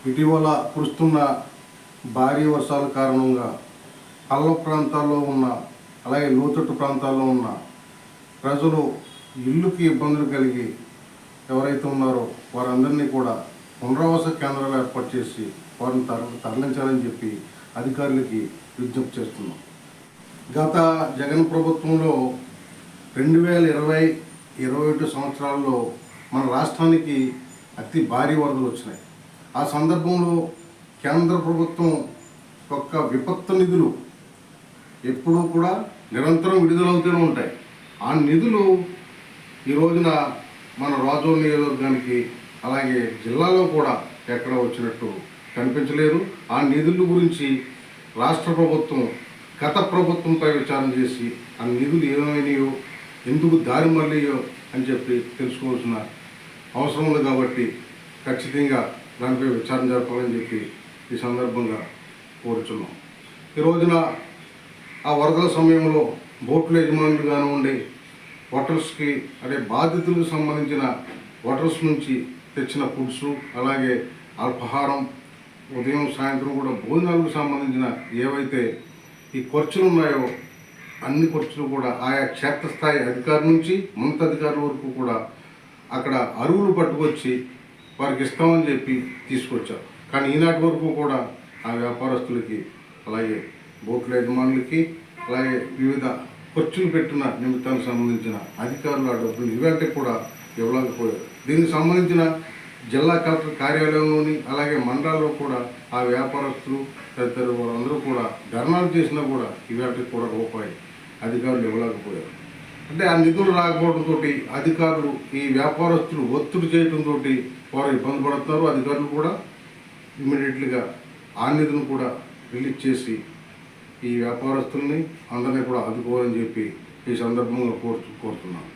ఇటీవల కురుస్తున్న భారీ వర్షాల కారణంగా పల్లె ప్రాంతాల్లో ఉన్న అలాగే లోతట్టు ప్రాంతాల్లో ఉన్న ప్రజలు ఇల్లుకి ఇబ్బందులు కలిగి ఎవరైతే ఉన్నారో వారందరినీ కూడా పునరావాస కేంద్రాలు ఏర్పాటు చేసి వారిని తరలించాలని చెప్పి అధికారులకి విజ్ఞప్తి చేస్తున్నాం. గత జగన్ ప్రభుత్వంలో 2020-21 సంవత్సరాల్లో మన రాష్ట్రానికి అతి భారీ వరదలు వచ్చినాయి. ఆ సందర్భంలో కేంద్ర ప్రభుత్వం యొక్క విపత్తు నిధులు ఎప్పుడూ కూడా నిరంతరం విడుదలవుతూనే ఉంటాయి. ఆ నిధులు ఈ రోజున మన రాజోల్ నియోజకవర్గానికి అలాగే జిల్లాలో కూడా ఎక్కడ వచ్చినట్టు కనిపించలేదు. ఆ నిధుల గురించి రాష్ట్ర ప్రభుత్వం గత ప్రభుత్వంపై విచారణ చేసి ఆ నిధులు ఏమైనాయో ఎందుకు దారి మళ్ళీయో అని చెప్పి తెలుసుకోవాల్సిన అవసరం ఉంది. కాబట్టి ఖచ్చితంగా దానిపై విచారణ జరపాలని చెప్పి ఈ సందర్భంగా కోరుచున్నాం. ఈ రోజున ఆ వరదల సమయంలో బోట్ల యజమానులు కానివ్వండి, హోటల్స్కి అంటే బాధితులకు సంబంధించిన హోటల్స్ నుంచి తెచ్చిన ఫుడ్స్ అలాగే అల్పాహారం ఉదయం సాయంత్రం కూడా భోజనాలకు సంబంధించిన ఏవైతే ఈ ఖర్చులు ఉన్నాయో అన్ని ఖర్చులు కూడా ఆయా క్షేత్రస్థాయి అధికారుల నుంచి ఉన్నత అధికారుల వరకు కూడా అక్కడ అరువులు పట్టుకొచ్చి వారికి ఇస్తామని చెప్పి తీసుకొచ్చారు. కానీ ఈనాటి వరకు కూడా ఆ వ్యాపారస్తులకి అలాగే బోట్ల యజమానులకి అలాగే వివిధ ఖర్చులు పెట్టిన నిమిత్తానికి సంబంధించిన అధికారులు ఆ డబ్బులు ఇవంటే కూడా ఇవ్వలేకపోయారు. దీనికి సంబంధించిన జిల్లా కలెక్టర్ కార్యాలయంలోని అలాగే మండలాల్లో కూడా ఆ వ్యాపారస్తులు తదితరులు వాళ్ళందరూ కూడా ధర్నాలు చేసినా కూడా ఇవాటికి కూడా రూపాయి అధికారులు ఇవ్వలేకపోయారు. అంటే ఆ నిధులు రాకపోవడంతో అధికారులు ఈ వ్యాపారస్తులు ఒత్తిడి చేయడంతో వారు ఇబ్బంది పడుతున్నారు. అధికారులు కూడా ఇమ్మీడియట్లీగా ఆ నిధులను కూడా రిలీజ్ చేసి ఈ వ్యాపారస్తుల్ని అందరినీ కూడా ఆదుకోవాలని చెప్పి ఈ సందర్భంగా కోరుతున్నాను.